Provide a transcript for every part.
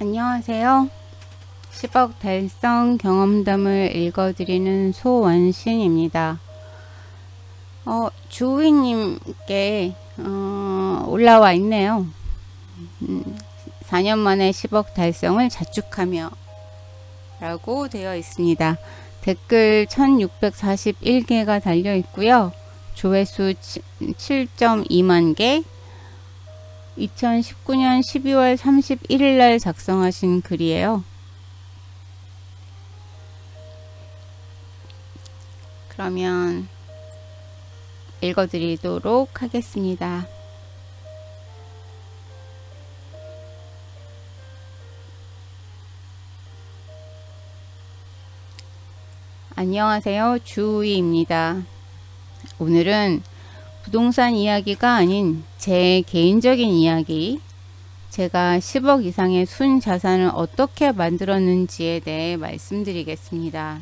안녕하세요. 10억 달성 경험담을 읽어드리는 소원신입니다. 주우이님께 올라와 있네요. 4년 만에 10억 달성을 자축하며 라고 되어 있습니다. 댓글 1641개가 달려 있고요. 조회수 7.2만 개, 2019년 12월 31일 날 작성하신 글이에요. 그러면 읽어드리도록 하겠습니다. 안녕하세요. 주우이입니다. 오늘은 부동산 이야기가 아닌 제 개인적인 이야기, 제가 10억 이상의 순 자산을 어떻게 만들었는지에 대해 말씀드리겠습니다.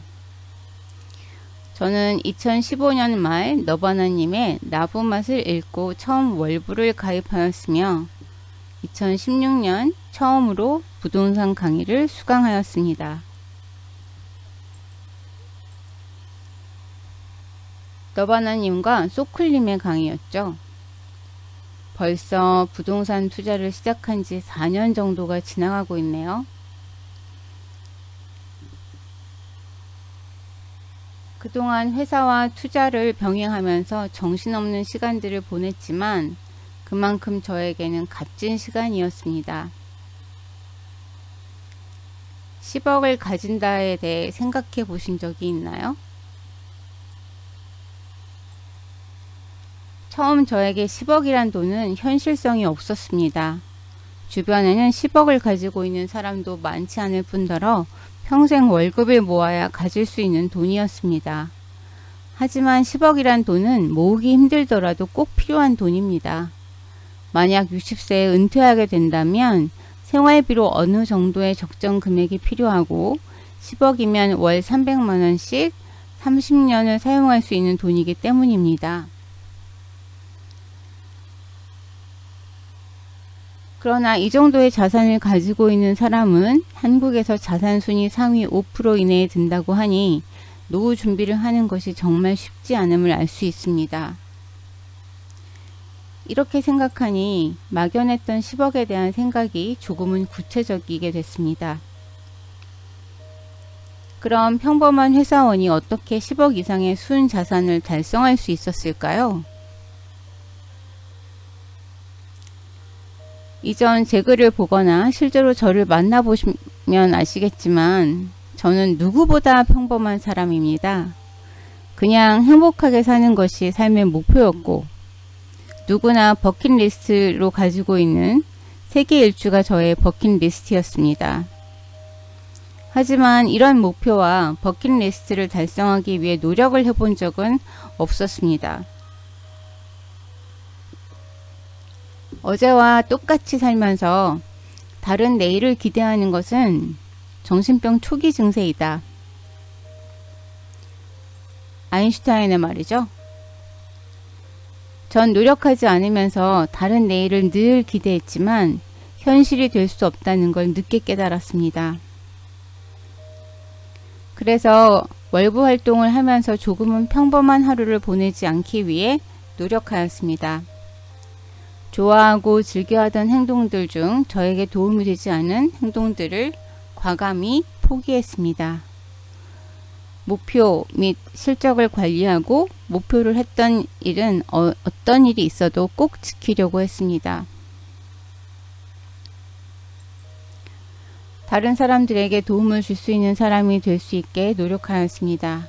저는 2015년 말 너바나님의 나부맛을 읽고 처음 월부를 가입하였으며 2016년 처음으로 부동산 강의를 수강하였습니다. 너바나님과 소클님의 강의였죠. 벌써 부동산 투자를 시작한 지 4년 정도가 지나가고 있네요. 그동안 회사와 투자를 병행하면서 정신없는 시간들을 보냈지만 그만큼 저에게는 값진 시간이었습니다. 10억을 가진다에 대해 생각해 보신 적이 있나요? 처음 저에게 10억이란 돈은 현실성이 없었습니다. 주변에는 10억을 가지고 있는 사람도 많지 않을 뿐더러 평생 월급을 모아야 가질 수 있는 돈이었습니다. 하지만 10억이란 돈은 모으기 힘들더라도 꼭 필요한 돈입니다. 만약 60세에 은퇴하게 된다면 생활비로 어느 정도의 적정 금액이 필요하고 10억이면 월 300만원씩 30년을 사용할 수 있는 돈이기 때문입니다. 그러나 이 정도의 자산을 가지고 있는 사람은 한국에서 자산순위 상위 5% 이내에 든다고 하니 노후 준비를 하는 것이 정말 쉽지 않음을 알 수 있습니다. 이렇게 생각하니 막연했던 10억에 대한 생각이 조금은 구체적이게 됐습니다. 그럼 평범한 회사원이 어떻게 10억 이상의 순 자산을 달성할 수 있었을까요? 이전 제 글을 보거나 실제로 저를 만나보시면 아시겠지만 저는 누구보다 평범한 사람입니다. 그냥 행복하게 사는 것이 삶의 목표였고 누구나 버킷리스트로 가지고 있는 세계 일주가 저의 버킷리스트였습니다. 하지만 이런 목표와 버킷리스트를 달성하기 위해 노력을 해본 적은 없었습니다. 어제와 똑같이 살면서 다른 내일을 기대하는 것은 정신병 초기 증세이다. 아인슈타인의 말이죠. 전 노력하지 않으면서 다른 내일을 늘 기대했지만 현실이 될 수 없다는 걸 늦게 깨달았습니다. 그래서 월부 활동을 하면서 조금은 평범한 하루를 보내지 않기 위해 노력하였습니다. 좋아하고 즐겨하던 행동들 중 저에게 도움이 되지 않은 행동들을 과감히 포기했습니다. 목표 및 실적을 관리하고 목표를 했던 일은 어떤 일이 있어도 꼭 지키려고 했습니다. 다른 사람들에게 도움을 줄 수 있는 사람이 될 수 있게 노력하였습니다.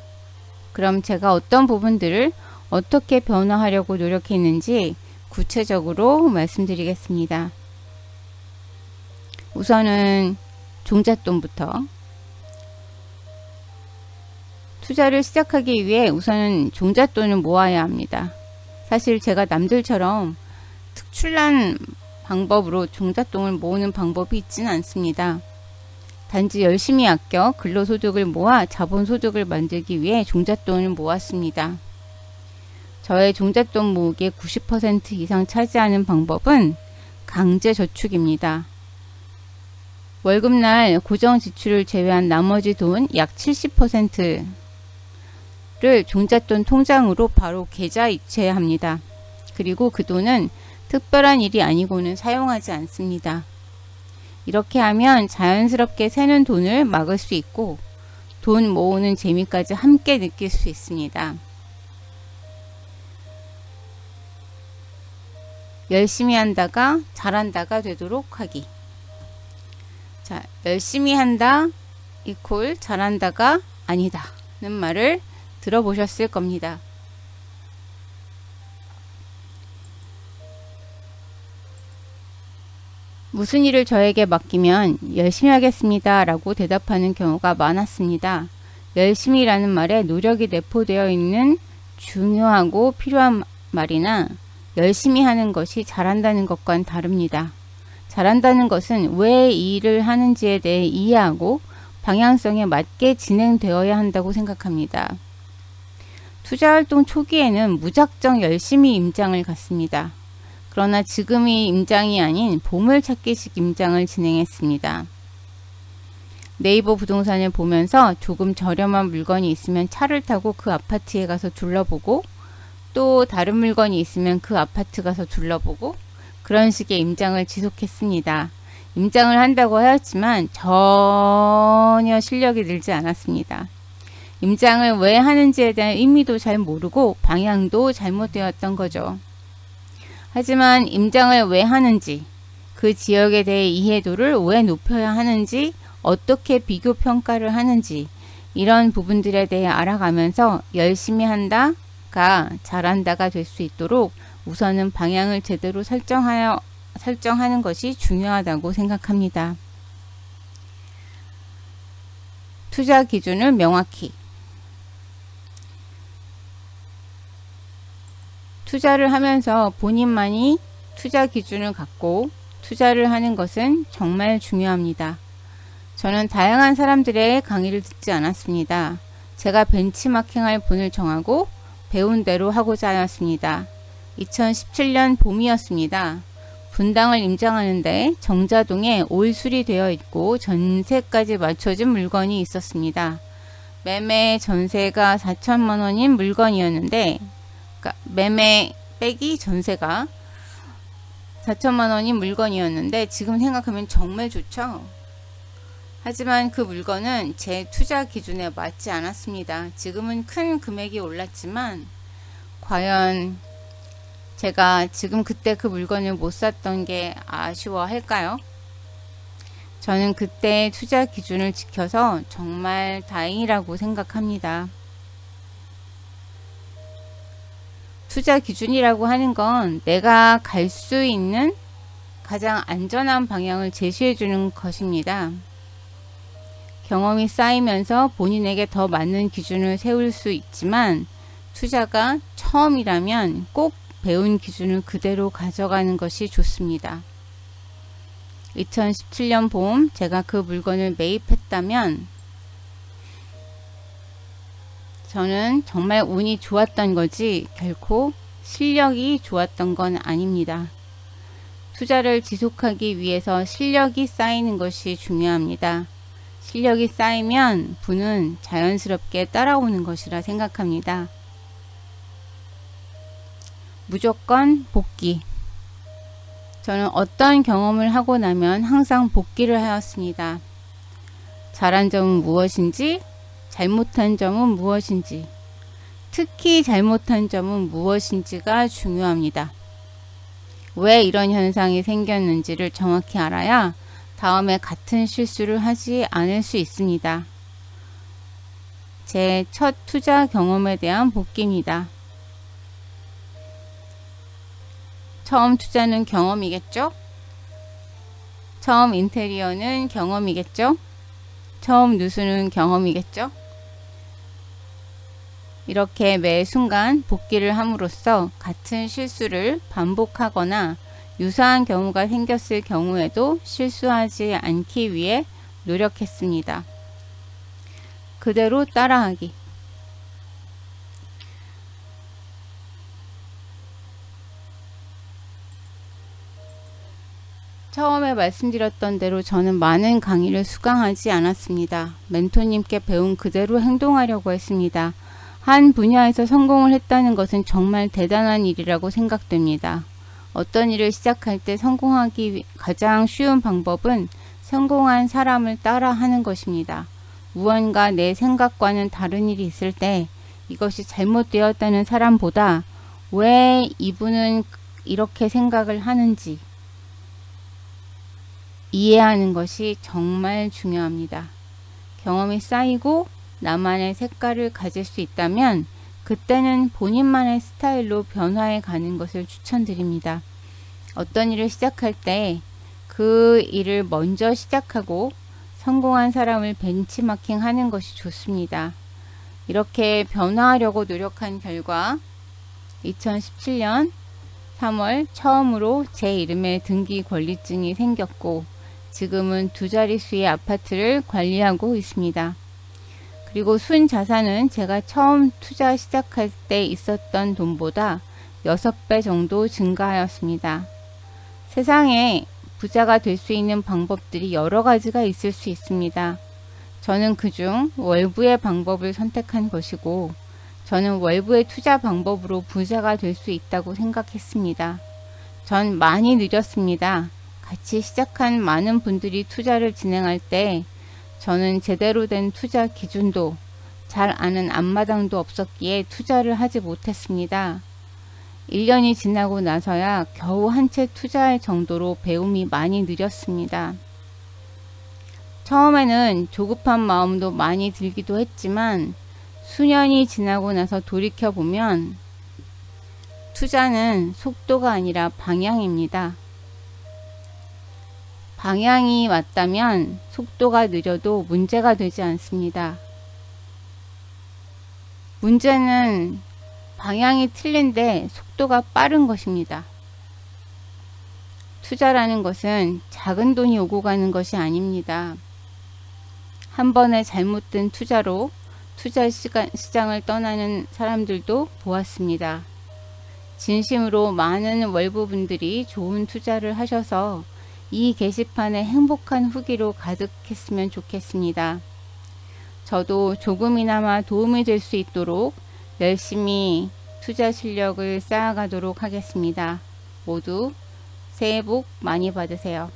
그럼 제가 어떤 부분들을 어떻게 변화하려고 노력했는지 구체적으로 말씀드리겠습니다. 우선은 종잣돈부터. 투자를 시작하기 위해 우선은 종잣돈을 모아야 합니다. 사실 제가 남들처럼 특출난 방법으로 종잣돈을 모으는 방법이 있지는 않습니다. 단지 열심히 아껴 근로소득을 모아 자본소득을 만들기 위해 종잣돈을 모았습니다. 저의 종잣돈 모으기의 90% 이상 차지하는 방법은 강제저축입니다. 월급날 고정 지출을 제외한 나머지 돈 약 70%를 종잣돈 통장으로 바로 계좌 이체합니다. 그리고 그 돈은 특별한 일이 아니고는 사용하지 않습니다. 이렇게 하면 자연스럽게 새는 돈을 막을 수 있고 돈 모으는 재미까지 함께 느낄 수 있습니다. 열심히 한다가 잘한다가 되도록 하기. 자, 열심히 한다 이퀄 잘한다가 아니다는 말을 들어보셨을 겁니다. 무슨 일을 저에게 맡기면 열심히 하겠습니다 라고 대답하는 경우가 많았습니다. 열심히라는 말에 노력이 내포되어 있는 중요하고 필요한 말이나 열심히 하는 것이 잘한다는 것과는 다릅니다. 잘한다는 것은 왜 이 일을 하는지에 대해 이해하고 방향성에 맞게 진행되어야 한다고 생각합니다. 투자활동 초기에는 무작정 열심히 임장을 갔습니다. 그러나 지금이 임장이 아닌 보물찾기식 임장을 진행했습니다. 네이버 부동산을 보면서 조금 저렴한 물건이 있으면 차를 타고 그 아파트에 가서 둘러보고 또 다른 물건이 있으면 그 아파트 가서 둘러보고 그런 식의 임장을 지속했습니다. 임장을 한다고 하였지만 전혀 실력이 늘지 않았습니다. 임장을 왜 하는지에 대한 의미도 잘 모르고 방향도 잘못되었던 거죠. 하지만 임장을 왜 하는지, 그 지역에 대해 이해도를 왜 높여야 하는지, 어떻게 비교 평가를 하는지 이런 부분들에 대해 알아가면서 열심히 한다가 잘한다가 될 수 있도록 우선은 방향을 제대로 설정하는 것이 중요하다고 생각합니다. 투자 기준을 명확히. 투자를 하면서 본인만이 투자 기준을 갖고 투자를 하는 것은 정말 중요합니다. 저는 다양한 사람들의 강의를 듣지 않았습니다. 제가 벤치마킹할 분을 정하고 배운 대로 하고자 하였습니다. 2017년 봄이었습니다. 분당을 임장하는데 정자동에 올 수리되어 있고 전세까지 맞춰진 물건이 있었습니다. 매매 전세가 4천만원인 물건이었는데 매매 빼기 전세가 4천만원인 물건이었는데 지금 생각하면 정말 좋죠. 하지만 그 물건은 제 투자 기준에 맞지 않았습니다. 지금은 큰 금액이 올랐지만 과연 제가 지금 그때 그 물건을 못 샀던 게 아쉬워할까요? 저는 그때 투자 기준을 지켜서 정말 다행이라고 생각합니다. 투자 기준이라고 하는 건 내가 갈 수 있는 가장 안전한 방향을 제시해 주는 것입니다. 경험이 쌓이면서 본인에게 더 맞는 기준을 세울 수 있지만 투자가 처음이라면 꼭 배운 기준을 그대로 가져가는 것이 좋습니다. 2017년 봄 제가 그 물건을 매입했다면 저는 정말 운이 좋았던 거지 결코 실력이 좋았던 건 아닙니다. 투자를 지속하기 위해서 실력이 쌓이는 것이 중요합니다. 실력이 쌓이면 부는 자연스럽게 따라오는 것이라 생각합니다. 무조건 복귀. 저는 어떤 경험을 하고 나면 항상 복귀를 하였습니다. 잘한 점은 무엇인지, 잘못한 점은 무엇인지, 특히 잘못한 점은 무엇인지가 중요합니다. 왜 이런 현상이 생겼는지를 정확히 알아야 다음에 같은 실수를 하지 않을 수 있습니다. 제 첫 투자 경험에 대한 복귀입니다. 처음 투자는 경험이겠죠? 처음 인테리어는 경험이겠죠? 처음 누수는 경험이겠죠? 이렇게 매 순간 복귀를 함으로써 같은 실수를 반복하거나 유사한 경우가 생겼을 경우에도 실수하지 않기 위해 노력했습니다. 그대로 따라하기. 처음에 말씀드렸던 대로 저는 많은 강의를 수강하지 않았습니다. 멘토님께 배운 그대로 행동하려고 했습니다. 한 분야에서 성공을 했다는 것은 정말 대단한 일이라고 생각됩니다. 어떤 일을 시작할 때 성공하기 가장 쉬운 방법은 성공한 사람을 따라 하는 것입니다. 무언가 내 생각과는 다른 일이 있을 때 이것이 잘못되었다는 사람보다 왜 이분은 이렇게 생각을 하는지 이해하는 것이 정말 중요합니다. 경험이 쌓이고 나만의 색깔을 가질 수 있다면 그때는 본인만의 스타일로 변화해 가는 것을 추천드립니다. 어떤 일을 시작할 때 그 일을 먼저 시작하고 성공한 사람을 벤치마킹 하는 것이 좋습니다. 이렇게 변화하려고 노력한 결과 2017년 3월 처음으로 제 이름에 등기 권리증이 생겼고 지금은 2자릿수의 아파트를 관리하고 있습니다. 그리고 순자산은 제가 처음 투자 시작할 때 있었던 돈보다 6배 정도 증가하였습니다. 세상에 부자가 될 수 있는 방법들이 여러 가지가 있을 수 있습니다. 저는 그중 월부의 방법을 선택한 것이고 저는 월부의 투자 방법으로 부자가 될 수 있다고 생각했습니다. 전 많이 느렸습니다. 같이 시작한 많은 분들이 투자를 진행할 때 저는 제대로 된 투자 기준도 잘 아는 앞마당도 없었기에 투자를 하지 못했습니다. 1년이 지나고 나서야 겨우 한 채 투자할 정도로 배움이 많이 느렸습니다. 처음에는 조급한 마음도 많이 들기도 했지만 수년이 지나고 나서 돌이켜보면 투자는 속도가 아니라 방향입니다. 방향이 맞다면 속도가 느려도 문제가 되지 않습니다. 문제는 방향이 틀린데 속도가 빠른 것입니다. 투자라는 것은 작은 돈이 오고 가는 것이 아닙니다. 한 번의 잘못된 투자로 투자 시장을 떠나는 사람들도 보았습니다. 진심으로 많은 월부분들이 좋은 투자를 하셔서 이 게시판에 행복한 후기로 가득했으면 좋겠습니다. 저도 조금이나마 도움이 될 수 있도록 열심히 투자 실력을 쌓아가도록 하겠습니다. 모두 새해 복 많이 받으세요.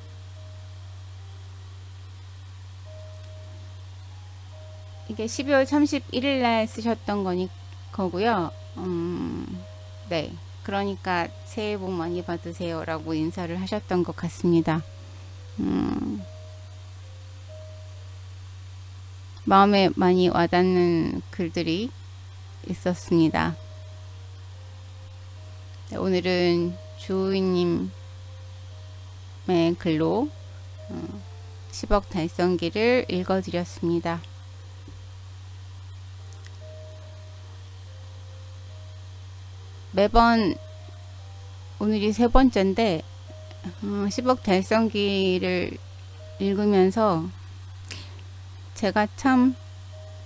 이게 12월 31일 날 쓰셨던 거고요. 네. 그러니까 새해 복 많이 받으세요 라고 인사를 하셨던 것 같습니다. 마음에 많이 와닿는 글들이 있었습니다. 네, 오늘은 주우이님의 글로 10억 달성기를 읽어드렸습니다. 매번 오늘이 3번째인데 10억 달성기를 읽으면서 제가 참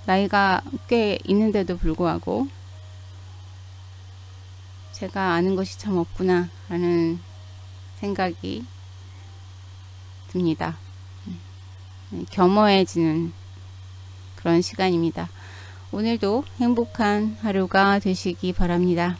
나이가 꽤 있는데도 불구하고 제가 아는 것이 참 없구나 라는 생각이 듭니다. 겸허해지는 그런 시간입니다. 오늘도 행복한 하루가 되시기 바랍니다.